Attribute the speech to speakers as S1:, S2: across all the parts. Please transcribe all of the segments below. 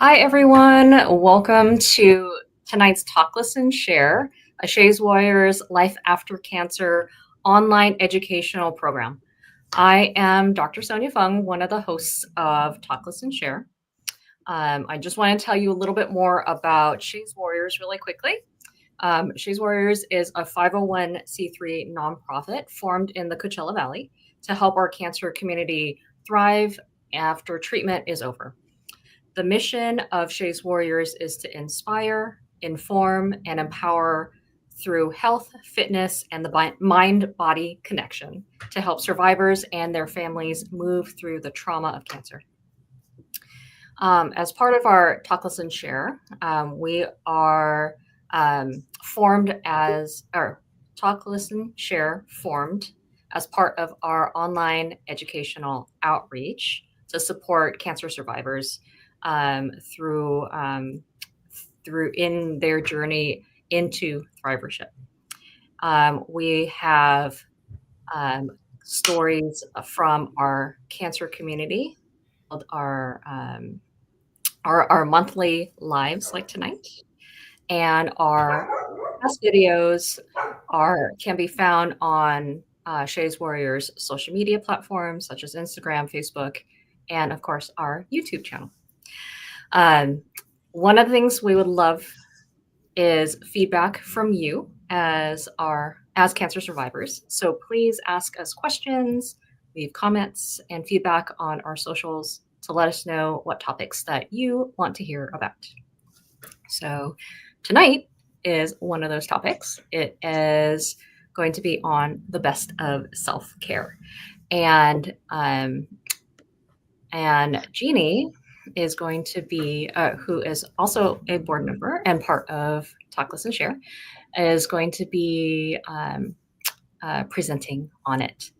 S1: Hi, everyone. Welcome to tonight's Talk, Listen, Share, a Shay's Warriors Life After Cancer online educational program. I am Dr. Sonia Fung, one of the hosts of Talk, Listen, Share. I just want to tell you a little bit more about Shay's Warriors really quickly. Shay's Warriors is a 501c3 nonprofit formed in the Coachella Valley to help our cancer community thrive after treatment is over. The mission of Shay's Warriors is to inspire, inform, and empower through health, fitness, and the mind-body connection to help survivors and their families move through the trauma of cancer. As part of our Talk, Listen, Share, we are formed as, or Talk, Listen, Share formed as part of our online educational outreach to support cancer survivors through in their journey into thrivership. We have stories from our cancer community, our monthly lives like tonight, and our past videos can be found on Shay's Warriors social media platforms such as Instagram, Facebook, and of course our YouTube channel. One of the things we would love is feedback from you as cancer survivors. So please ask us questions, leave comments and feedback on our socials to let us know what topics that you want to hear about. So tonight is one of those topics. It is going to be on the best of self-care. And Jeanne is going to be, who is also a board member and part of Talk, Listen, Share, is going to be presenting on it.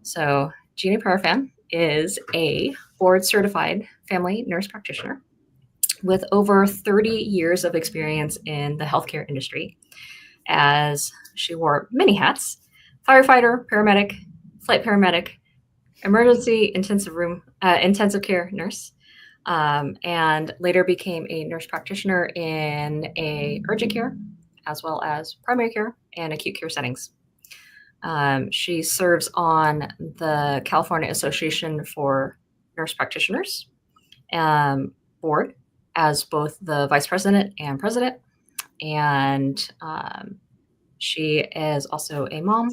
S1: So Jeanne Perafan is a board-certified family nurse practitioner with over 30 years of experience in the healthcare industry, as she wore many hats: firefighter, paramedic, flight paramedic, emergency intensive care nurse, and later became a nurse practitioner in a urgent care, as well as primary care and acute care settings. She serves on the California Association for Nurse Practitioners board as both the vice president and president. And she is also a mom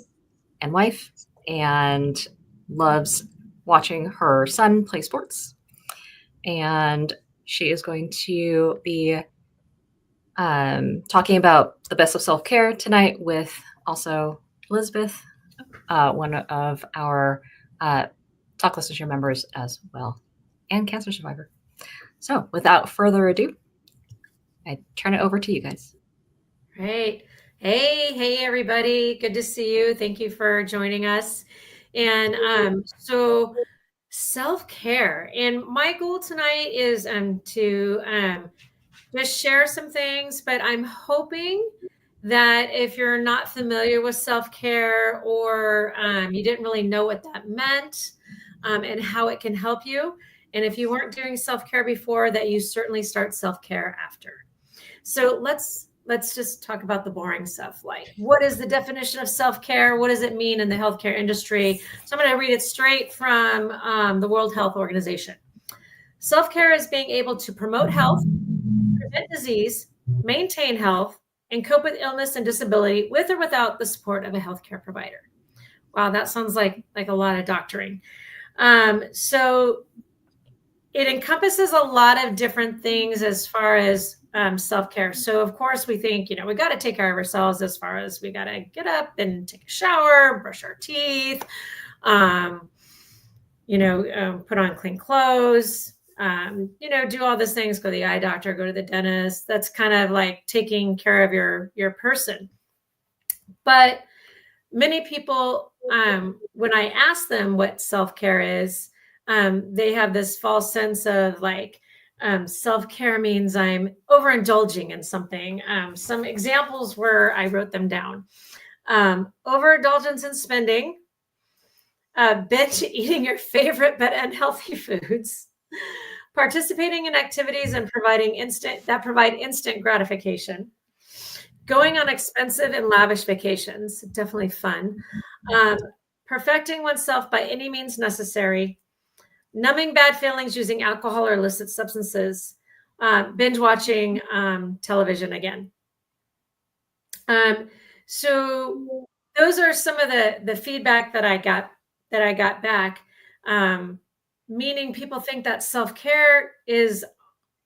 S1: and wife and loves watching her son play sports. And she is going to be talking about the best of self-care tonight with also Elizabeth, one of our Talk, Listen, Share members as well, and cancer survivor. So without further ado, I turn it over to you guys.
S2: Great. Hey, everybody. Good to see you. Thank you for joining us. And so self-care. And my goal tonight is to just share some things, but I'm hoping that if you're not familiar with self-care or you didn't really know what that meant and how it can help you, and if you weren't doing self-care before, that you certainly start self-care after. So let's just talk about the boring stuff. Like, what is the definition of self-care? What does it mean in the healthcare industry? So I'm going to read it straight from the World Health Organization. Self-care is being able to promote health, prevent disease, maintain health, and cope with illness and disability with or without the support of a healthcare provider. Wow, that sounds like a lot of doctoring. So it encompasses a lot of different things as far as self-care. So of course we think, we got to take care of ourselves as far as we got to get up and take a shower, brush our teeth, put on clean clothes, do all these things, go to the eye doctor, go to the dentist. That's kind of like taking care of your person. But many people, when I ask them what self-care is, they have this false sense of like, self-care means I'm overindulging in something. Some examples where I wrote them down. Overindulgence in spending, binge eating your favorite but unhealthy foods, participating in activities and provide instant gratification, going on expensive and lavish vacations, definitely fun, perfecting oneself by any means necessary, numbing bad feelings using alcohol or illicit substances, binge watching television again. So those are some of the feedback that I got back, meaning people think that self-care is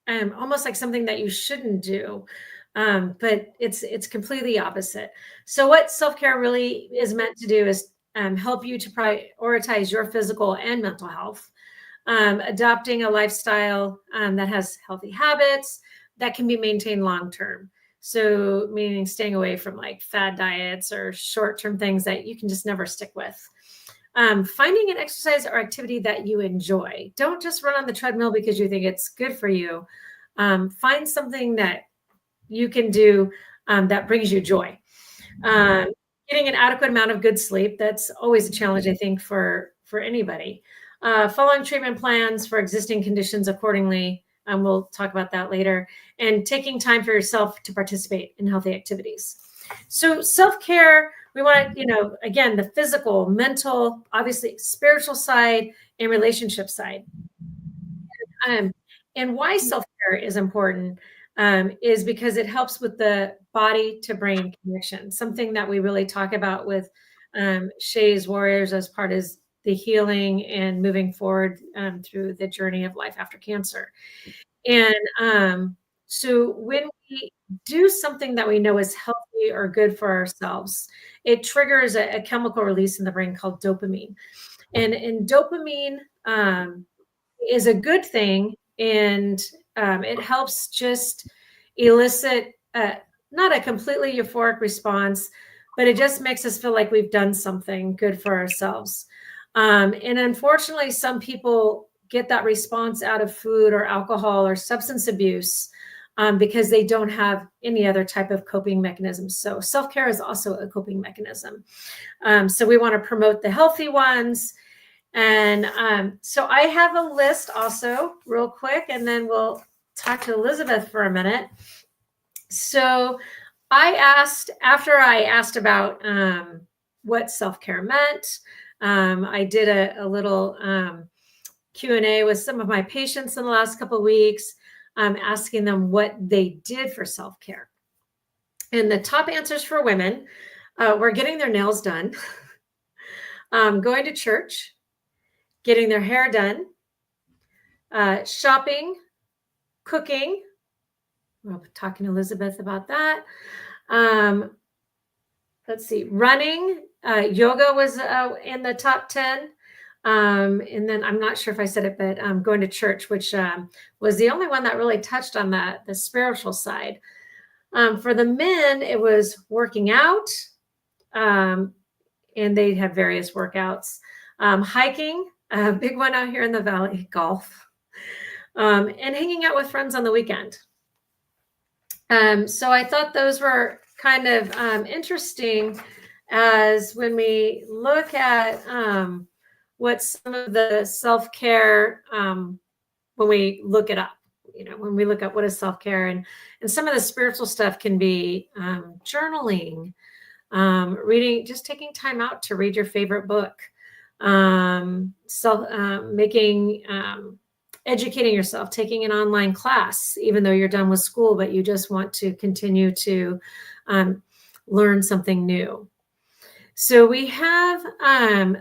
S2: almost like something that you shouldn't do. But it's completely opposite. So what self-care really is meant to do is help you to prioritize your physical and mental health, adopting a lifestyle that has healthy habits that can be maintained long-term. So meaning staying away from like fad diets or short-term things that you can just never stick with. Finding an exercise or activity that you enjoy. Don't just run on the treadmill because you think it's good for you. Find something that you can do that brings you joy. Getting an adequate amount of good sleep. That's always a challenge, I think, for anybody. Following treatment plans for existing conditions accordingly. We'll talk about that later. And taking time for yourself to participate in healthy activities. So self-care, we want, again, the physical, mental, obviously spiritual side and relationship side. And why self-care is important is because it helps with the body to brain connection, something that we really talk about with Shay's Warriors as part of the healing and moving forward through the journey of life after cancer. And so when we do something that we know is healthy or good for ourselves, it triggers a chemical release in the brain called dopamine. And dopamine is a good thing, and it helps just elicit not a completely euphoric response, but it just makes us feel like we've done something good for ourselves. And unfortunately, some people get that response out of food or alcohol or substance abuse because they don't have any other type of coping mechanism. So self-care is also a coping mechanism. So we want to promote the healthy ones. And so I have a list also real quick, and then we'll talk to Elizabeth for a minute. So after I asked about what self-care meant, I did a little Q&A with some of my patients in the last couple of weeks, asking them what they did for self-care. And the top answers for women were getting their nails done, going to church, getting their hair done, shopping, cooking. We'll be talking to Elizabeth about that. Let's see, running, yoga was in the top 10. And then I'm not sure if I said it, but going to church, which was the only one that really touched on the spiritual side. For the men, it was working out, and they have various workouts. Hiking, a big one out here in the valley, golf, and hanging out with friends on the weekend. So I thought those were kind of interesting as when we look at what some of the self-care, when we look it up, when we look at what is self-care, and some of the spiritual stuff can be journaling, reading, just taking time out to read your favorite book, educating yourself, taking an online class, even though you're done with school, but you just want to continue to learn something new. So we have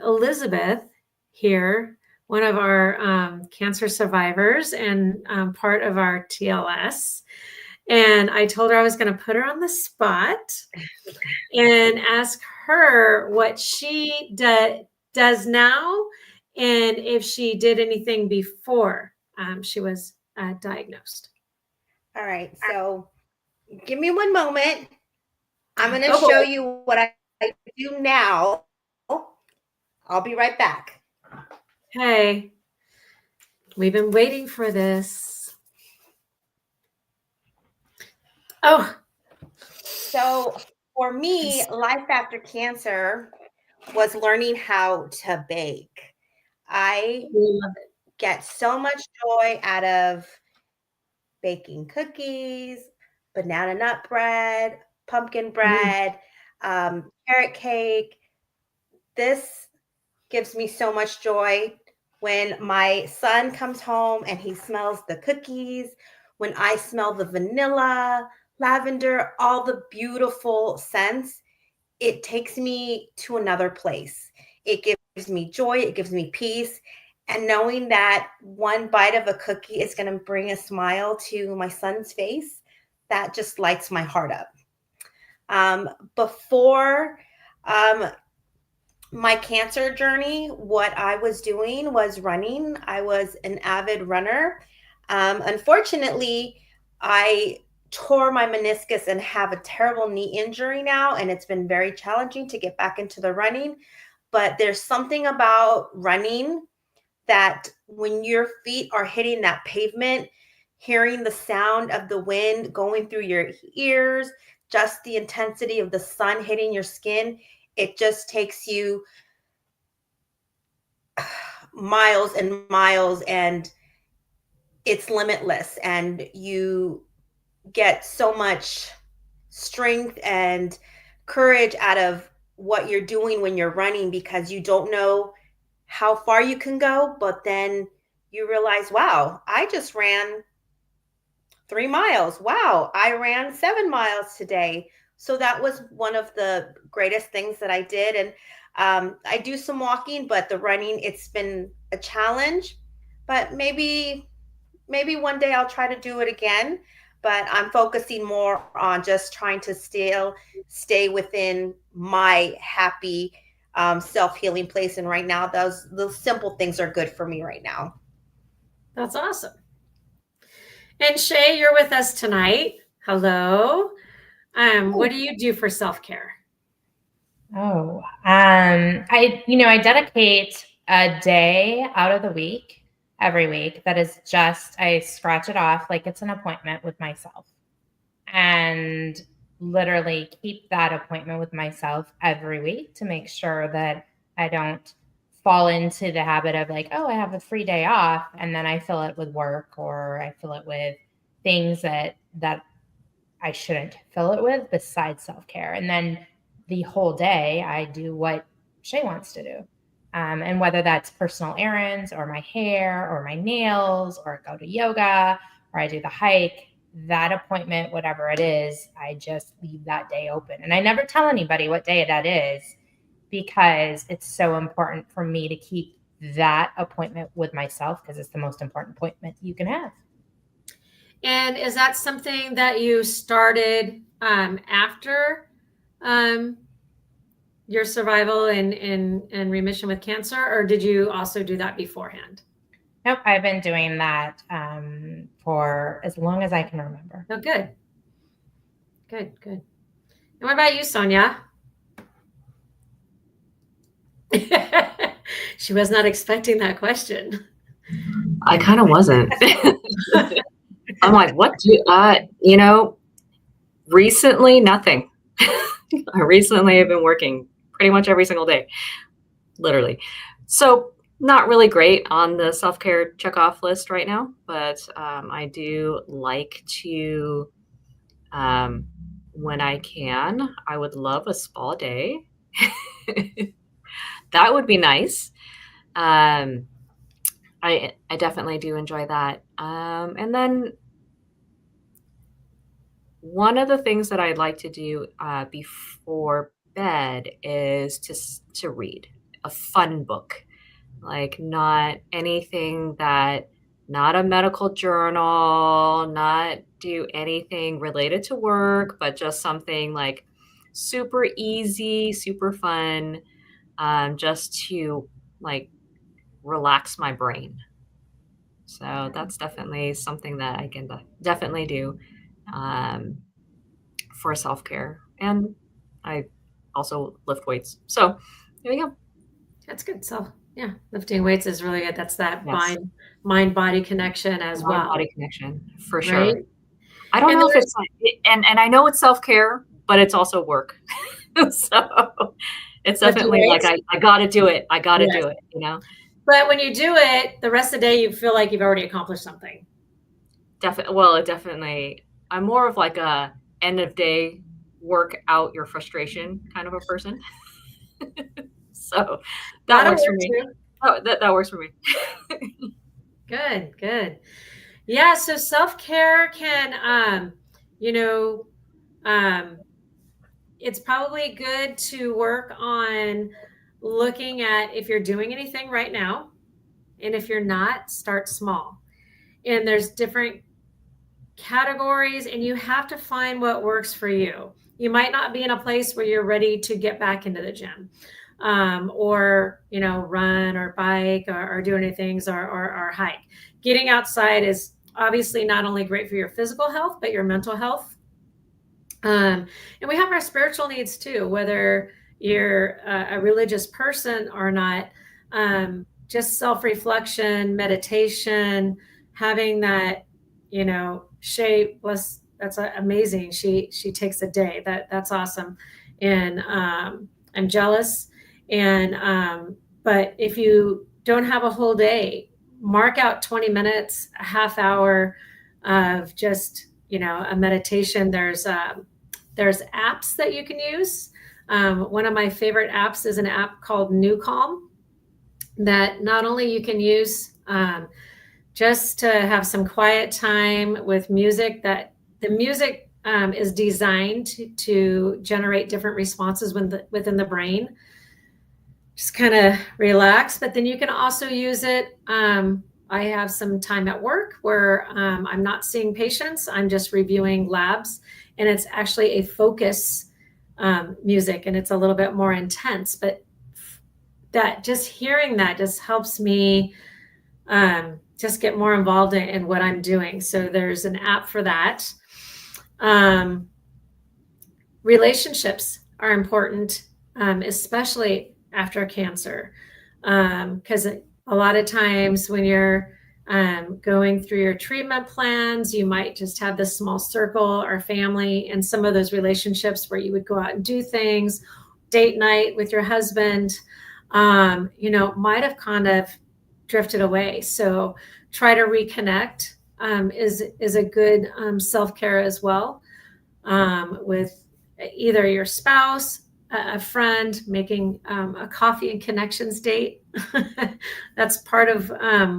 S2: Elizabeth here, one of our cancer survivors and part of our TLS. And I told her I was going to put her on the spot and ask her what she does now, and if she did anything before she was diagnosed.
S3: All right. So give me one moment. I'm going to show you what I do now. I'll be right back.
S2: Hey, we've been waiting for this. Oh.
S3: So for me, life after cancer was learning how to bake. I love it. get so much joy out of baking cookies, banana nut bread, pumpkin bread, carrot cake. This gives me so much joy when my son comes home and he smells the cookies, when I smell the vanilla, lavender, all the beautiful scents. It takes me to another place. It gives me joy, it gives me peace. And knowing that one bite of a cookie is going to bring a smile to my son's face, that just lights my heart up. Before my cancer journey, what I was doing was running. I was an avid runner. Unfortunately, I tore my meniscus and have a terrible knee injury now, and it's been very challenging to get back into the running. But there's something about running that when your feet are hitting that pavement, hearing the sound of the wind going through your ears, just the intensity of the sun hitting your skin, it just takes you miles and miles, and it's limitless, and you get so much strength and courage out of what you're doing when you're running, because you don't know how far you can go, but then you realize, wow, I just ran 3 miles. Wow, I ran 7 miles today. So that was one of the greatest things that I did. And I do some walking, but the running, it's been a challenge. But maybe one day I'll try to do it again. But I'm focusing more on just trying to still stay within my happy self-healing place. And right now, those simple things are good for me right now.
S2: That's awesome. And Shay, you're with us tonight. Hello. What do you do for self-care?
S4: Oh, I dedicate a day out of the week every week that is just, I scratch it off like it's an appointment with myself, and literally keep that appointment with myself every week to make sure that I don't fall into the habit of like, oh, I have a free day off, and then I fill it with work, or I fill it with things that I shouldn't fill it with besides self-care. And then the whole day I do what Shay wants to do. And whether that's personal errands or my hair or my nails or go to yoga or I do the hike, that appointment, whatever it is, I just leave that day open. And I never tell anybody what day that is, because it's so important for me to keep that appointment with myself, because it's the most important appointment you can have.
S2: And is that something that you started after your survival and remission with cancer, or did you also do that beforehand?
S4: Nope, I've been doing that for as long as I can remember.
S2: Oh, good. Good. And what about you, Sonia? She was not expecting that question.
S1: I kind of wasn't. I'm like, what recently, nothing. Recently, I've been working pretty much every single day, literally. So not really great on the self-care checkoff list right now, but I do like to, when I can, I would love a spa day. That would be nice. I definitely do enjoy that. And then one of the things that I'd like to do before bed is to read a fun book, like not anything not a medical journal, not do anything related to work, but just something like super easy, super fun, just to like relax my brain. So that's definitely something that I can definitely do for self-care. And I also lift weights. So there you go.
S2: That's good. So yeah, lifting weights is really good. That's that mind-body connection as well.
S1: Mind-body connection, for sure.
S2: Right?
S1: I don't know if it's like, and I know it's self-care, but it's also work. So it's definitely like, I got to do it. I got to do it,
S2: But when you do it, the rest of the day, you feel like you've already accomplished something.
S1: Definitely. I'm more of like a end of day work out your frustration kind of a person. So that works for me. Oh, that works for me.
S2: Good. Yeah. So self-care can, it's probably good to work on looking at if you're doing anything right now. And if you're not, start small. And there's different categories, and you have to find what works for you. You might not be in a place where you're ready to get back into the gym, or run or bike or do any things or hike. Getting outside is obviously not only great for your physical health, but your mental health. And we have our spiritual needs too, whether you're a religious person or not. Just self-reflection, meditation, having that, Shay, bless, that's amazing. She takes a day. That's awesome. And I'm jealous. And but if you don't have a whole day, mark out 20 minutes, a half hour of just, a meditation. There's apps that you can use. One of my favorite apps is an app called New Calm that not only you can use just to have some quiet time with music, that the music is designed to generate different responses within the brain. Just kind of relax, but then you can also use it. I have some time at work where I'm not seeing patients. I'm just reviewing labs, and it's actually a focus music, and it's a little bit more intense, but that just hearing that just helps me just get more involved in what I'm doing. So there's an app for that. Relationships are important, especially after cancer, because a lot of times when you're going through your treatment plans, you might just have this small circle or family, and some of those relationships where you would go out and do things, date night with your husband, might have kind of drifted away. So try to reconnect is a good self-care as well, with either your spouse, a friend, making a coffee and connections date. That's part of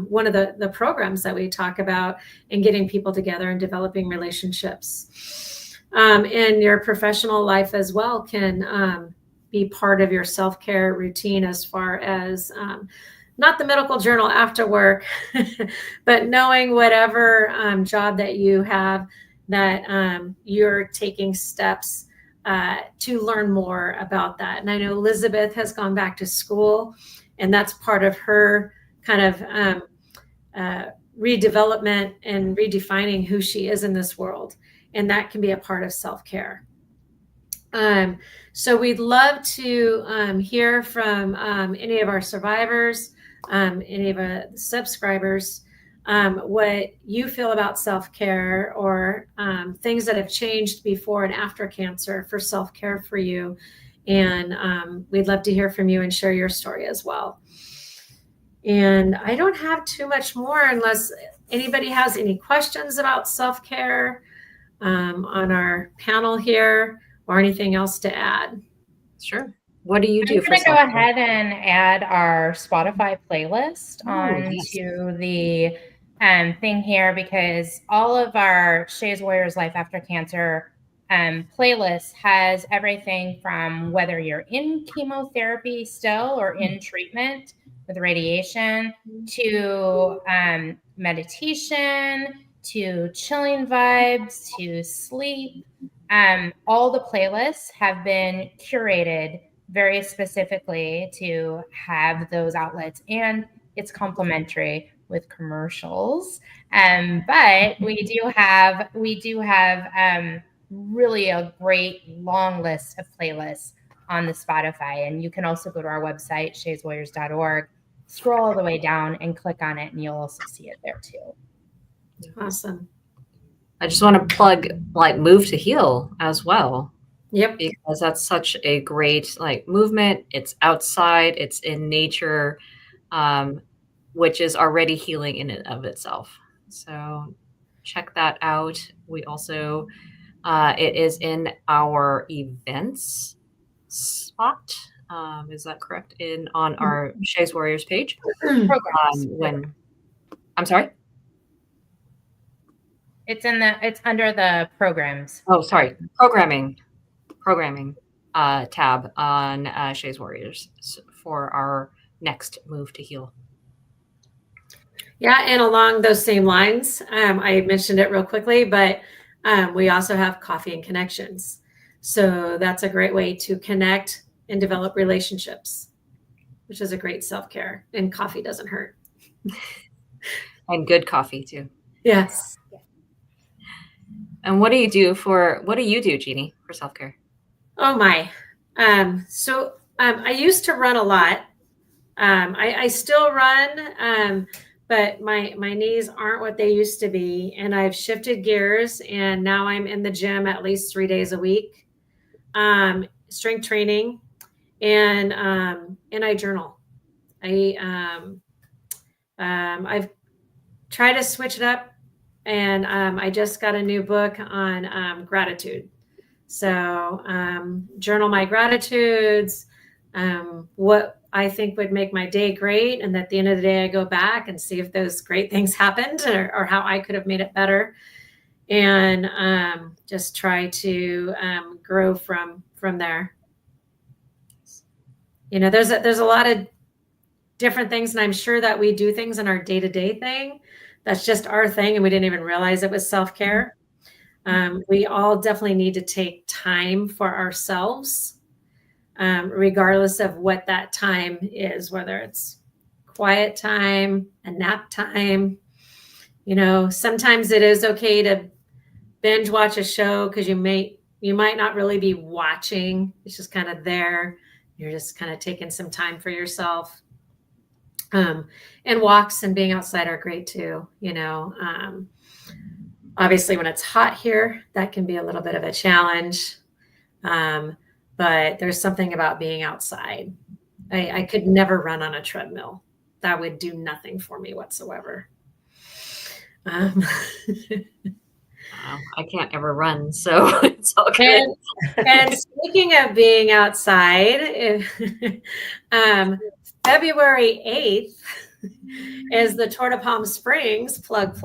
S2: one of the programs that we talk about in getting people together and developing relationships. And your professional life as well can be part of your self-care routine, as far as not the medical journal after work, but knowing whatever job that you have, that you're taking steps to learn more about that. And I know Elizabeth has gone back to school, and that's part of her kind of redevelopment and redefining who she is in this world. And that can be a part of self-care. So we'd love to hear from any of our survivors, any of our subscribers, what you feel about self-care, or things that have changed before and after cancer for self-care for you. And we'd love to hear from you and share your story as well. And I don't have too much more, unless anybody has any questions about self-care on our panel here, or anything else to add.
S1: Sure. What do you do?
S4: I'm going to go ahead and add our Spotify playlist onto the thing here, because all of our Shay's Warriors Life After Cancer playlist has everything from whether you're in chemotherapy still or in treatment with radiation, to meditation, to chilling vibes, to sleep. All the playlists have been curated very specifically to have those outlets, and it's complimentary with commercials. But we do have really a great long list of playlists on the Spotify. And you can also go to our website, shayswarriors.org, scroll all the way down and click on it, and you'll also see it there too.
S2: Awesome.
S1: I just want to plug Move to Heal as well.
S2: Yep.
S1: Because that's such a great movement. It's outside, it's in nature. which is already healing in and of itself. So check that out. We also, it is in our events spot. Is that correct? On our Shay's Warriors page.
S4: Programs.
S1: I'm sorry.
S4: It's under the programs.
S1: Oh, sorry. Programming tab on Shay's Warriors for our next move to heal.
S2: Yeah, and along those same lines, I mentioned it real quickly, but we also have coffee and connections. So that's a great way to connect and develop relationships, which is a great self-care. And coffee doesn't hurt.
S1: And good coffee too.
S2: Yes.
S1: And what do you do, Jeannie, for self-care?
S2: Oh my. So I used to run a lot. I still run, but my knees aren't what they used to be. And I've shifted gears, and now I'm in the gym at least 3 days a week, strength training, and I journal. I've tried to switch it up, and I just got a new book on gratitude. So journal my gratitudes, what I think would make my day great. And at the end of the day, I go back and see if those great things happened or how I could have made it better. And just try to grow from there. You know, there's a lot of different things. And I'm sure that we do things in our day-to-day thing. That's just our thing. And we didn't even realize it was self-care. We all definitely need to take time for ourselves, regardless of what that time is, whether it's quiet time, a nap time. You know, sometimes it is okay to binge watch a show because you might not really be watching. It's just kind of there. You're just kind of taking some time for yourself. And walks and being outside are great too, you know. Obviously, when it's hot here, that can be a little bit of a challenge. But there's something about being outside. I could never run on a treadmill. That would do nothing for me whatsoever.
S1: I can't ever run, so it's all good.
S2: And speaking of being outside, February 8th is the Tour de Palm Springs plug.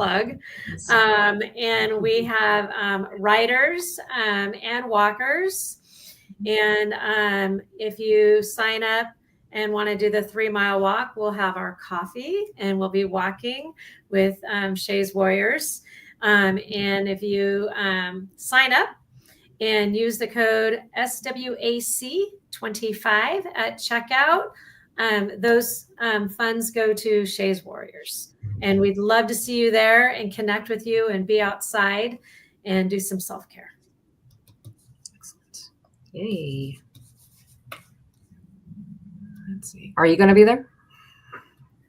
S2: And we have riders and walkers. And if you sign up and want to do the 3-mile walk, we'll have our coffee and we'll be walking with Shay's Warriors. And if you sign up and use the code SWAC25 at checkout, those funds go to Shay's Warriors. And we'd love to see you there and connect with you and be outside and do some self-care.
S1: Excellent. Yay. Let's see. Are you going to be there?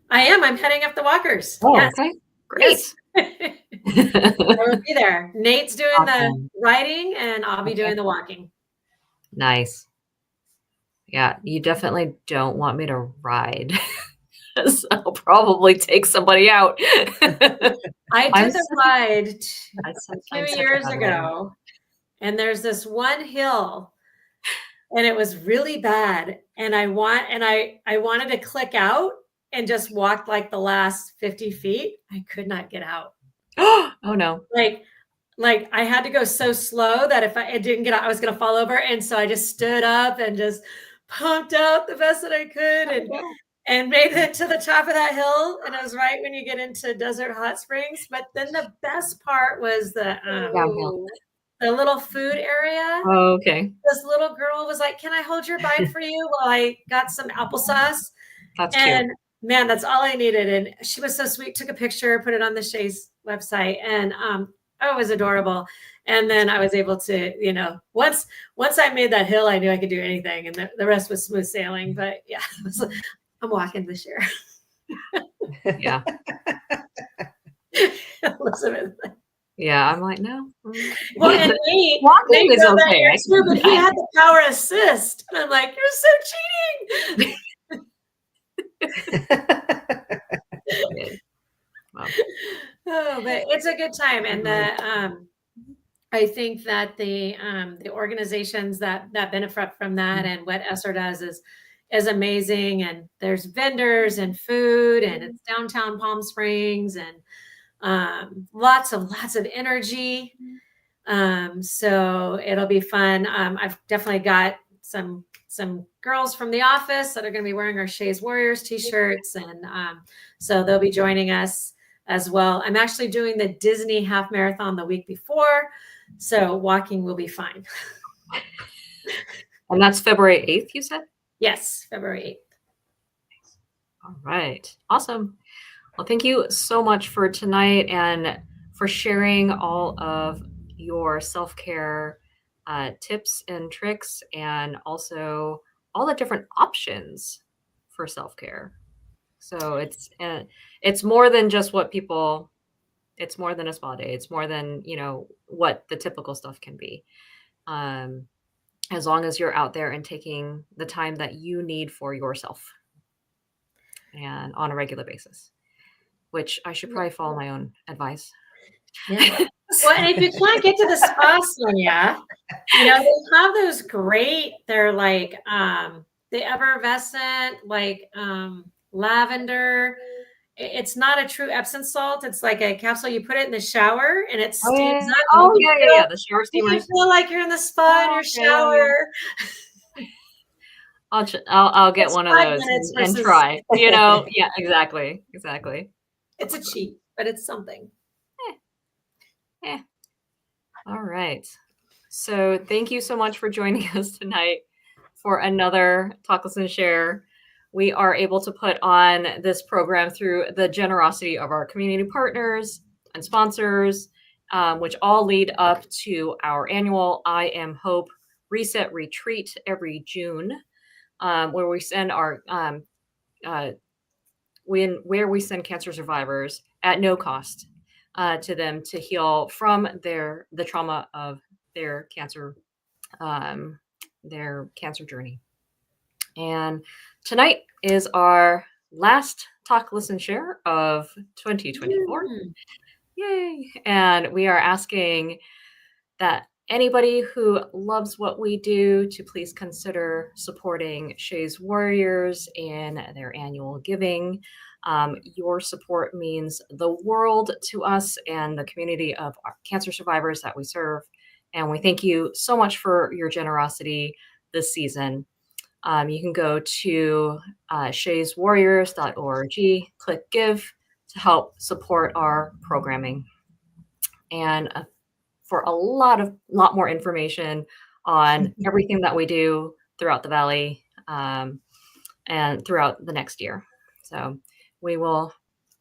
S2: I am. I'm heading up the walkers.
S1: Oh,
S2: yes.
S1: okay. Great.
S2: Yes. I will be there. Nate's doing the riding and I'll be doing the walking.
S1: Nice. Yeah, you definitely don't want me to ride. So I'll probably take somebody out.
S2: I did the ride a few years ago, and there's this one hill, and it was really bad. And I wanted to click out and just walk like the last 50 feet. I could not get out.
S1: Oh no.
S2: Like I had to go so slow that if I didn't get out, I was going to fall over. And so I just stood up and just pumped out the best that I could and made it to the top of that hill. And it was right when you get into Desert Hot Springs. But then the best part was the little food area.
S1: Oh, okay.
S2: This little girl was like, "Can I hold your bag for you?" While I got some applesauce.
S1: That's
S2: and
S1: cute.
S2: Man, that's all I needed. And she was so sweet. Took a picture, put it on the Shay's website, and it was adorable. And then I was able to, you know, once I made that hill, I knew I could do anything, and the rest was smooth sailing. But yeah, I'm walking this year.
S1: Yeah.
S2: Elizabeth.
S1: Yeah, I'm like, no.
S2: Well, and
S1: walking is okay.
S2: But he had the power assist. And I'm like, you're so cheating.
S1: Wow.
S2: Oh, but it's a good time, and I think that the organizations that benefit from that and what ESSER does is amazing. And there's vendors and food, and it's downtown Palm Springs, and lots of energy. So it'll be fun. I've definitely got some girls from the office that are going to be wearing our Shay's Warriors t-shirts, and so they'll be joining us as well. I'm actually doing the Disney half marathon the week before, so walking will be fine.
S1: And that's February 8th, you said?
S2: Yes, February 8th.
S1: All right. Awesome. Well, thank you so much for tonight and for sharing all of your self-care tips and tricks, and also all the different options for self-care. So it's more than just what people, it's more than a spa day. It's more than, what the typical stuff can be. As long as you're out there and taking the time that you need for yourself and on a regular basis, which I should probably follow my own advice.
S2: Yeah. Well, and if you can't get to the spa, Sonia, they have those great, they're like the effervescent, like lavender. It's not a true Epsom salt. It's like a capsule. You put it in the shower and it steams up.
S1: Oh, yeah. The shower steamers.
S2: You feel like you're in the spa in your shower.
S1: I'll get one of those and try. Yeah, exactly.
S2: It's a cheat, but it's something.
S1: Yeah. All right. So thank you so much for joining us tonight for another Talk, Listen, Share. We are able to put on this program through the generosity of our community partners and sponsors, which all lead up to our annual I Am Hope Reset Retreat every June, where we send our where we send cancer survivors at no cost to them to heal from the trauma of their cancer journey. And tonight is our last Talk, Listen, Share of 2024. Yay! And we are asking that anybody who loves what we do to please consider supporting Shay's Warriors in their annual giving. Your support means the world to us and the community of our cancer survivors that we serve. And we thank you so much for your generosity this season. You can go to shayswarriors.org, click give to help support our programming. And for a lot more information on everything that we do throughout the Valley and throughout the next year. So we will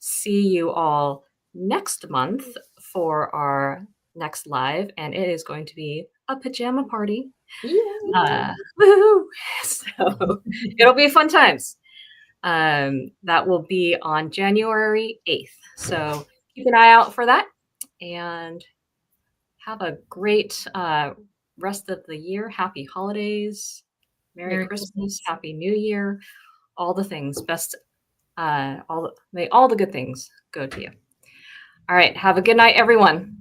S1: see you all next month for our next live, and it is going to be a pajama party. Woohoo! So it'll be fun times. That will be on January 8th. So keep an eye out for that, and have a great rest of the year. Happy holidays. Merry Christmas. Happy New Year. All the things. May all the good things go to you. All right. Have a good night, everyone.